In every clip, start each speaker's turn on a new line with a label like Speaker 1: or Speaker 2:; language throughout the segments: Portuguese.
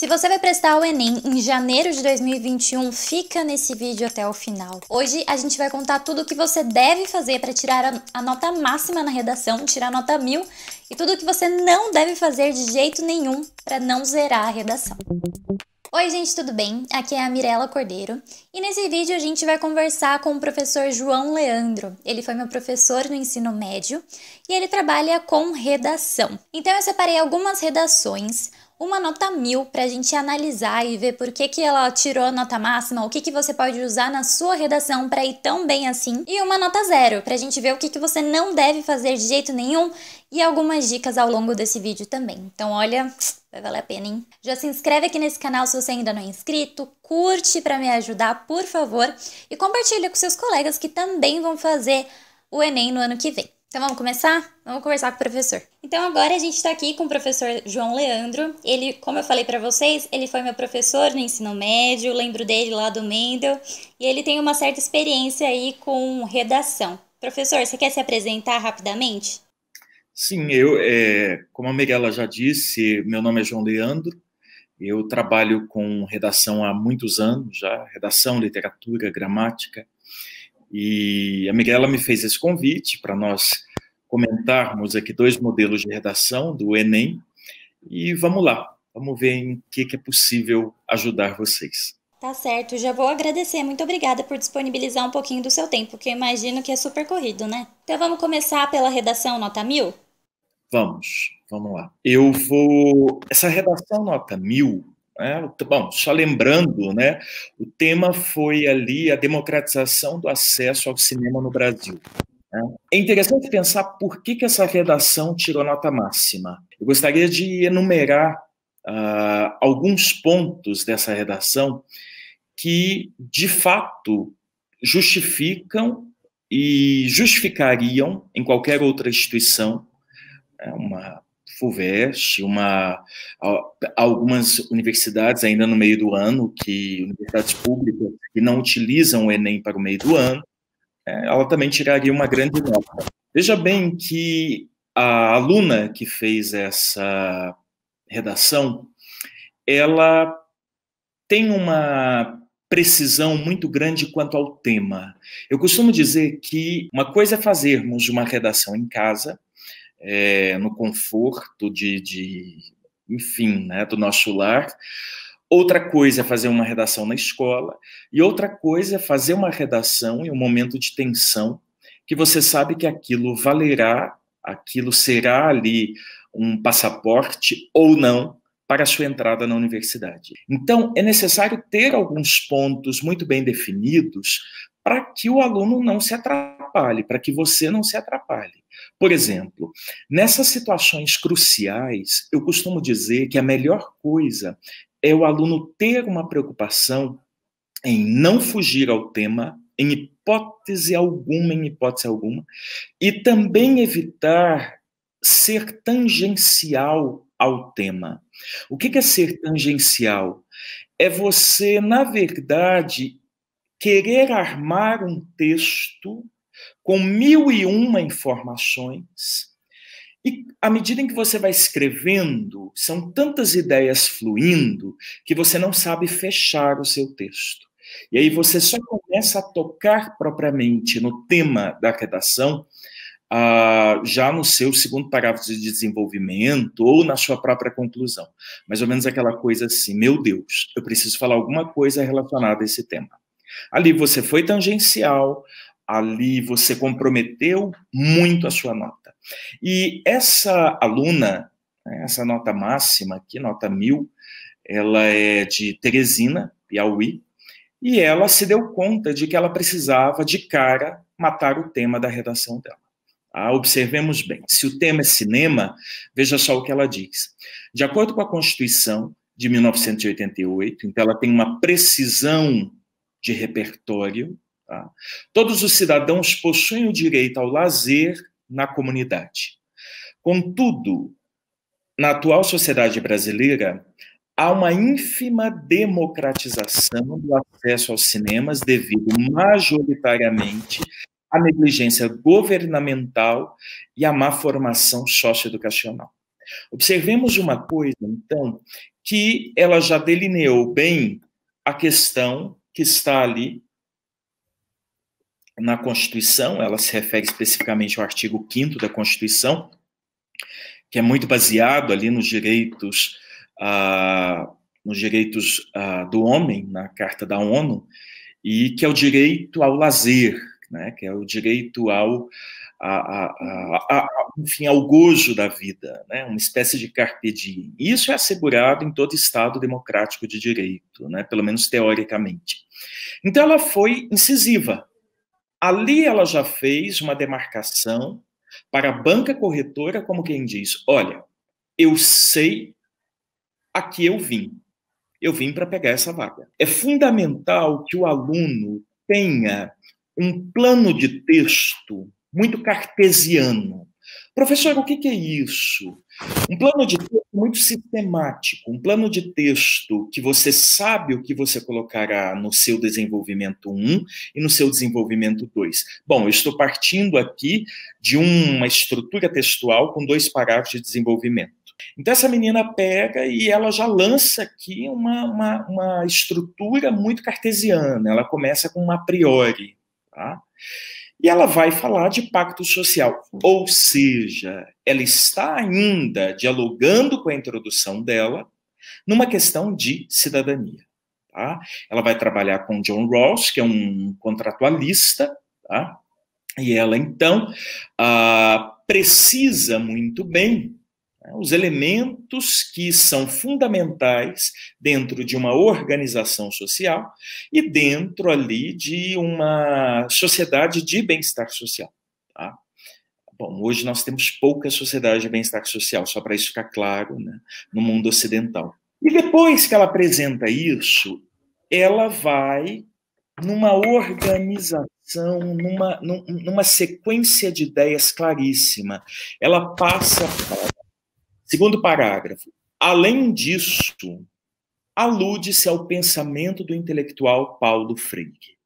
Speaker 1: Se você vai prestar o Enem em janeiro de 2021, fica nesse vídeo até o final. Hoje a gente vai contar tudo o que você deve fazer para tirar a nota máxima na redação, tirar a nota 1000, e tudo o que você não deve fazer de jeito nenhum para não zerar a redação. Oi gente, tudo bem? Aqui é a Mirella Cordeiro e nesse vídeo a gente vai conversar com o professor João Leandro. Ele foi meu professor no ensino médio e ele trabalha com redação. Então eu separei algumas redações, uma nota 1000 para a gente analisar e ver por que ela tirou a nota máxima, o que você pode usar na sua redação para ir tão bem assim, e uma nota 0 para a gente ver o que você não deve fazer de jeito nenhum e algumas dicas ao longo desse vídeo também. Então olha, vai valer a pena, hein? Já se inscreve aqui nesse canal se você ainda não é inscrito, curte para me ajudar, por favor, e compartilha com seus colegas que também vão fazer o Enem no ano que vem. Então vamos começar? Vamos conversar com o professor. Então agora a gente está aqui com o professor João Leandro. Ele, como eu falei para vocês, ele foi meu professor no ensino médio, lembro dele lá do Mendel, e ele tem uma certa experiência aí com redação. Professor, você quer se apresentar rapidamente?
Speaker 2: Sim, como a Mirella já disse, meu nome é João Leandro, eu trabalho com redação há muitos anos já, redação, literatura, gramática, e a Mirella me fez esse convite para nós comentarmos aqui 2 modelos de redação do Enem, e vamos lá, vamos ver em que é possível ajudar vocês.
Speaker 1: Tá certo, já vou agradecer. Muito obrigada por disponibilizar um pouquinho do seu tempo, que eu imagino que é super corrido, né? Então vamos começar pela redação nota 1000?
Speaker 2: Vamos lá. Essa redação nota 1000, né? Bom, só lembrando, né? O tema foi ali a democratização do acesso ao cinema no Brasil. Né? É interessante pensar por que essa redação tirou nota máxima. Eu gostaria de enumerar alguns pontos dessa redação que, de fato, justificam e justificariam em qualquer outra instituição, uma FUVEST, algumas universidades ainda no meio do ano, universidades públicas que não utilizam o Enem para o meio do ano, ela também tiraria uma grande nota. Veja bem que a aluna que fez essa redação, ela tem uma precisão muito grande quanto ao tema. Eu costumo dizer que uma coisa é fazermos uma redação em casa, no conforto enfim, né, do nosso lar. Outra coisa é fazer uma redação na escola, e outra coisa é fazer uma redação em um momento de tensão, que você sabe que aquilo valerá, aquilo será ali um passaporte ou não para a sua entrada na universidade. Então, é necessário ter alguns pontos muito bem definidos para que o aluno não se atrapalhe, para que você não se atrapalhe. Por exemplo, nessas situações cruciais, eu costumo dizer que a melhor coisa é o aluno ter uma preocupação em não fugir ao tema, em hipótese alguma, e também evitar ser tangencial ao tema. O que é ser tangencial? É você, na verdade, querer armar um texto com 1001 informações, e à medida em que você vai escrevendo, são tantas ideias fluindo que você não sabe fechar o seu texto. E aí você só começa a tocar propriamente no tema da redação já no seu segundo parágrafo de desenvolvimento ou na sua própria conclusão. Mais ou menos aquela coisa assim, meu Deus, eu preciso falar alguma coisa relacionada a esse tema. Ali você foi tangencial, ali você comprometeu muito a sua nota. E essa aluna, essa nota máxima aqui, nota 1000, ela é de Teresina, Piauí, e ela se deu conta de que ela precisava, de cara, matar o tema da redação dela. Observemos bem, se o tema é cinema, veja só o que ela diz. De acordo com a Constituição de 1988, então ela tem uma precisão de repertório, tá? Todos os cidadãos possuem o direito ao lazer na comunidade. Contudo, na atual sociedade brasileira, há uma ínfima democratização do acesso aos cinemas devido majoritariamente à negligência governamental e à má formação socioeducacional. Observemos uma coisa, então, que ela já delineou bem a questão que está ali na Constituição. Ela se refere especificamente ao artigo 5º da Constituição, que é muito baseado ali nos direitos do homem, na Carta da ONU, e que é o direito ao lazer, né, que é o direito enfim, ao gozo da vida, né, uma espécie de carpe diem. Isso é assegurado em todo Estado democrático de direito, né, pelo menos teoricamente. Então ela foi incisiva. Ali ela já fez uma demarcação para a banca corretora, como quem diz, olha, eu sei a que eu vim. Eu vim para pegar essa vaga. É fundamental que o aluno tenha um plano de texto muito cartesiano. Professor, o que é isso? Um plano de texto muito sistemático, um plano de texto que você sabe o que você colocará no seu desenvolvimento 1 e no seu desenvolvimento 2. Bom, eu estou partindo aqui de uma estrutura textual com 2 parágrafos de desenvolvimento. Então, essa menina pega e ela já lança aqui uma estrutura muito cartesiana. Ela começa com um a priori, tá? E ela vai falar de pacto social, ou seja, ela está ainda dialogando com a introdução dela numa questão de cidadania. Tá? Ela vai trabalhar com John Rawls, que é um contratualista, tá? E ela, então, precisa muito bem os elementos que são fundamentais dentro de uma organização social e dentro ali de uma sociedade de bem-estar social. Tá? Bom, hoje nós temos pouca sociedade de bem-estar social, só para isso ficar claro, né, no mundo ocidental. E depois que ela apresenta isso, ela vai numa organização, numa sequência de ideias claríssima. Ela passa... Segundo parágrafo, além disso, alude-se ao pensamento do intelectual Paulo Freire.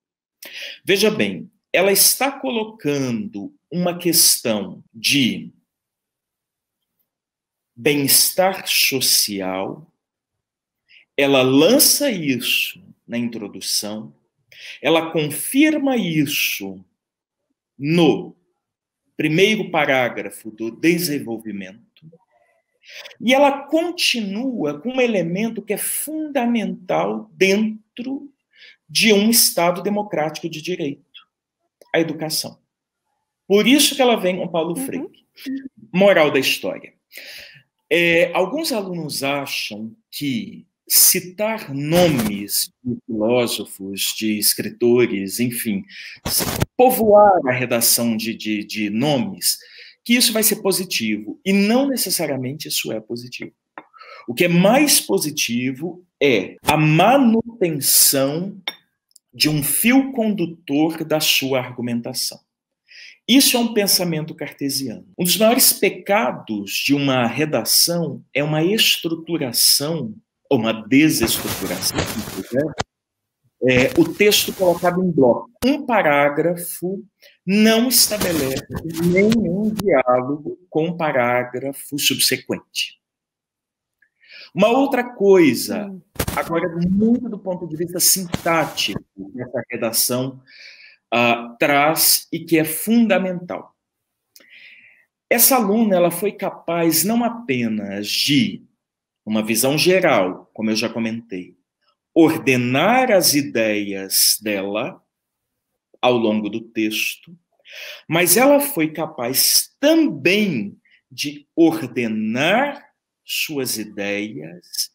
Speaker 2: Veja bem, ela está colocando uma questão de bem-estar social, ela lança isso na introdução, ela confirma isso no primeiro parágrafo do desenvolvimento, e ela continua com um elemento que é fundamental dentro de um Estado democrático de direito, a educação. Por isso que ela vem com Paulo Freire. Moral da história. Alguns alunos acham que citar nomes de filósofos, de escritores, enfim, povoar a redação de nomes, que isso vai ser positivo, e não necessariamente isso é positivo. O que é mais positivo é a manutenção de um fio condutor da sua argumentação. Isso é um pensamento cartesiano. Um dos maiores pecados de uma redação é uma estruturação, ou uma desestruturação, o texto colocado em bloco. Um parágrafo não estabelece nenhum diálogo com um parágrafo subsequente. Uma outra coisa, agora muito do ponto de vista sintático, que essa redação traz e que é fundamental. Essa aluna ela foi capaz não apenas de, uma visão geral, como eu já comentei, ordenar as ideias dela ao longo do texto, mas ela foi capaz também de ordenar suas ideias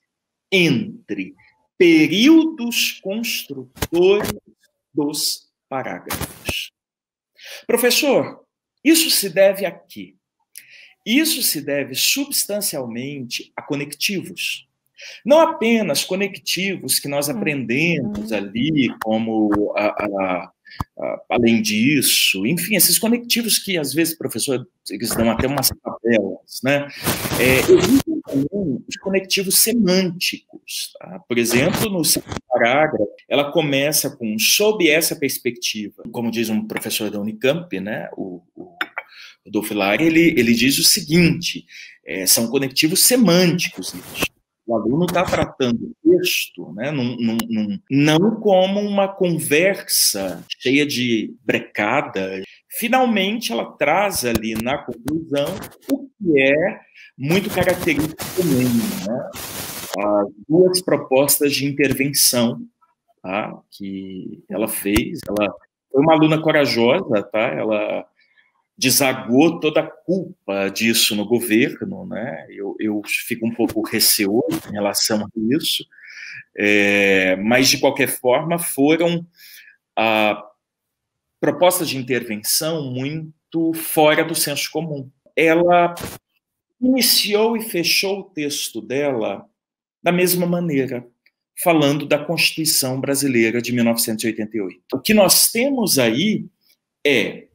Speaker 2: entre períodos construtores dos parágrafos. Professor, isso se deve a quê? Isso se deve substancialmente a conectivos. Não apenas conectivos que nós aprendemos ali, como além disso, enfim, esses conectivos que às vezes, professor, eles dão até umas tabelas, né? Existem também os conectivos semânticos, tá? Por exemplo, no segundo parágrafo, ela começa com, sob essa perspectiva, como diz um professor da Unicamp, né, o Rodolfo Lari, ele diz o seguinte, são conectivos semânticos. O aluno está tratando o texto, né, não como uma conversa cheia de brecada. Finalmente, ela traz ali na conclusão o que é muito característico também, né? As duas propostas de intervenção, tá, que ela fez. Ela foi uma aluna corajosa, tá? Ela desagou toda a culpa disso no governo, né? Eu fico um pouco receoso em relação a isso, mas, de qualquer forma, foram propostas de intervenção muito fora do senso comum. Ela iniciou e fechou o texto dela da mesma maneira, falando da Constituição Brasileira de 1988. O que nós temos aí é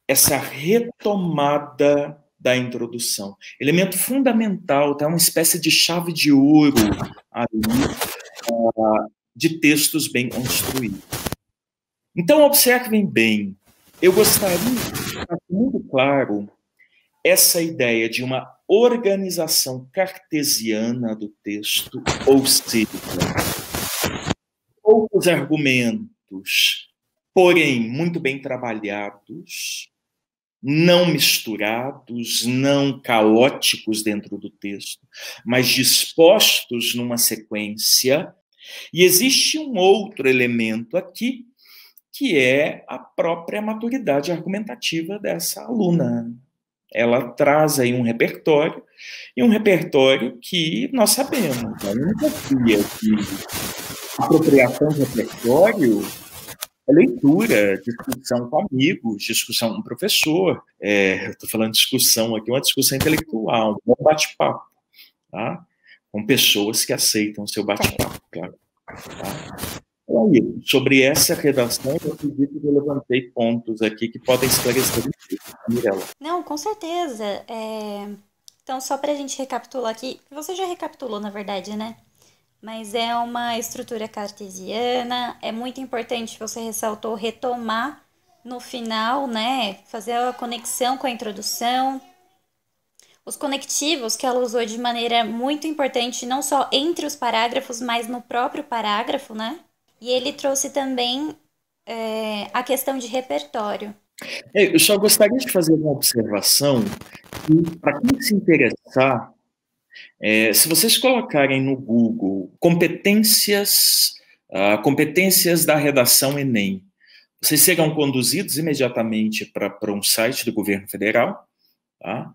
Speaker 2: essa retomada da introdução. Elemento fundamental, tá? Uma espécie de chave de ouro ali, de textos bem construídos. Então, observem bem, eu gostaria de deixar muito claro essa ideia de uma organização cartesiana do texto, ou seja, poucos argumentos, porém muito bem trabalhados, não misturados, não caóticos dentro do texto, mas dispostos numa sequência. E existe um outro elemento aqui, que é a própria maturidade argumentativa dessa aluna. Ela traz aí um repertório, e um repertório que nós sabemos. A única coisa que apropriação de repertório é leitura, discussão com amigos, discussão com professor. Eu estou falando de discussão aqui, uma discussão intelectual, um bate-papo, tá? Com pessoas que aceitam o seu bate-papo, claro. Tá? Então, sobre essa redação, eu acredito que eu levantei pontos aqui que podem esclarecer isso, Mirella.
Speaker 1: Não, com certeza. Então, só para a gente recapitular aqui, você já recapitulou, na verdade, né? Mas é uma estrutura cartesiana, é muito importante, você ressaltou, retomar no final, né? Fazer a conexão com a introdução. Os conectivos que ela usou de maneira muito importante, não só entre os parágrafos, mas no próprio parágrafo, né? E ele trouxe também a questão de repertório.
Speaker 2: Eu só gostaria de fazer uma observação, que, para quem se interessar, se vocês colocarem no Google competências da redação Enem, vocês serão conduzidos imediatamente para um site do governo federal, tá?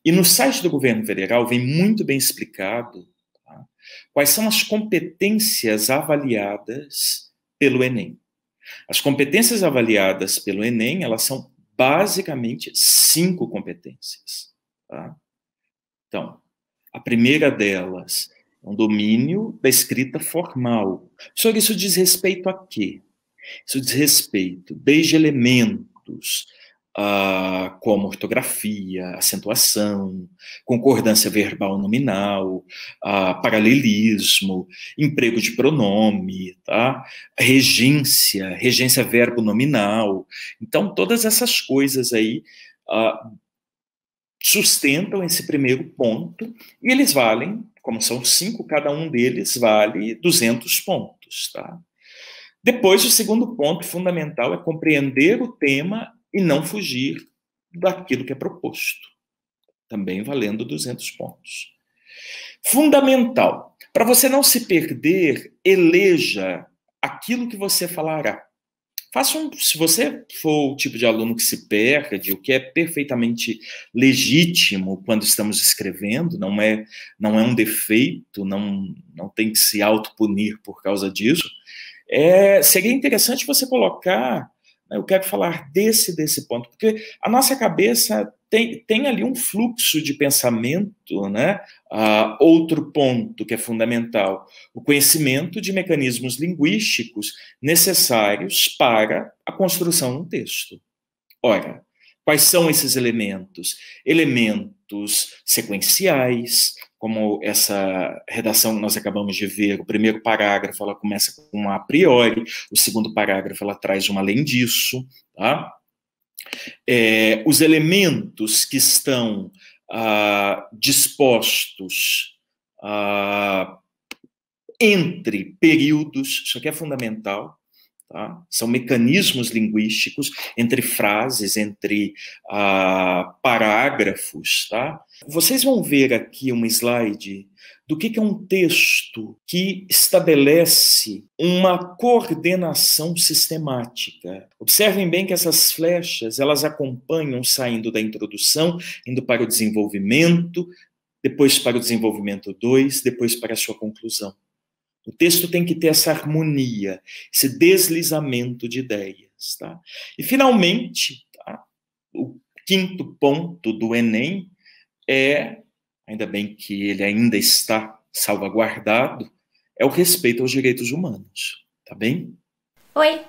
Speaker 2: E no site do governo federal vem muito bem explicado, tá, quais são as competências avaliadas pelo Enem. As competências avaliadas pelo Enem, elas são basicamente 5 competências. Tá? Então, a primeira delas é um domínio da escrita formal. Só que isso diz respeito a quê? Isso diz respeito desde elementos como ortografia, acentuação, concordância verbal nominal, paralelismo, emprego de pronome, tá? Regência verbo nominal. Então, todas essas coisas aí sustentam esse primeiro ponto, e eles valem, como são 5, cada um deles vale 200 pontos, tá? Depois, o segundo ponto fundamental é compreender o tema e não fugir daquilo que é proposto, também valendo 200 pontos. Fundamental, para você não se perder, eleja aquilo que você falará. Se você for o tipo de aluno que se perde, o que é perfeitamente legítimo quando estamos escrevendo, não é um defeito, não tem que se autopunir por causa disso, seria interessante você colocar, eu quero falar desse ponto, porque a nossa cabeça tem ali um fluxo de pensamento, né? Outro ponto que é fundamental, o conhecimento de mecanismos linguísticos necessários para a construção de um texto. Ora, quais são esses elementos? Elementos sequenciais, como essa redação que nós acabamos de ver, o primeiro parágrafo ela começa com um a priori, o segundo parágrafo ela traz um além disso, tá? Os elementos que estão dispostos entre períodos, isso aqui é fundamental, tá? São mecanismos linguísticos entre frases, entre parágrafos. Tá? Vocês vão ver aqui um slide do que é um texto que estabelece uma coordenação sistemática. Observem bem que essas flechas, elas acompanham saindo da introdução, indo para o desenvolvimento, depois para o desenvolvimento 2, depois para a sua conclusão. O texto tem que ter essa harmonia, esse deslizamento de ideias. Tá? E, finalmente, tá? O quinto ponto do Enem é, ainda bem que ele ainda está salvaguardado, é o respeito aos direitos humanos. Tá bem?
Speaker 1: Oi!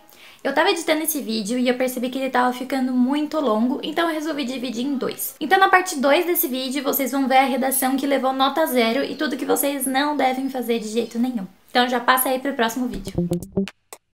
Speaker 1: Eu tava editando esse vídeo e eu percebi que ele tava ficando muito longo, então eu resolvi dividir em dois. Então na parte 2 desse vídeo, vocês vão ver a redação que levou nota 0 e tudo que vocês não devem fazer de jeito nenhum. Então já passa aí pro próximo vídeo.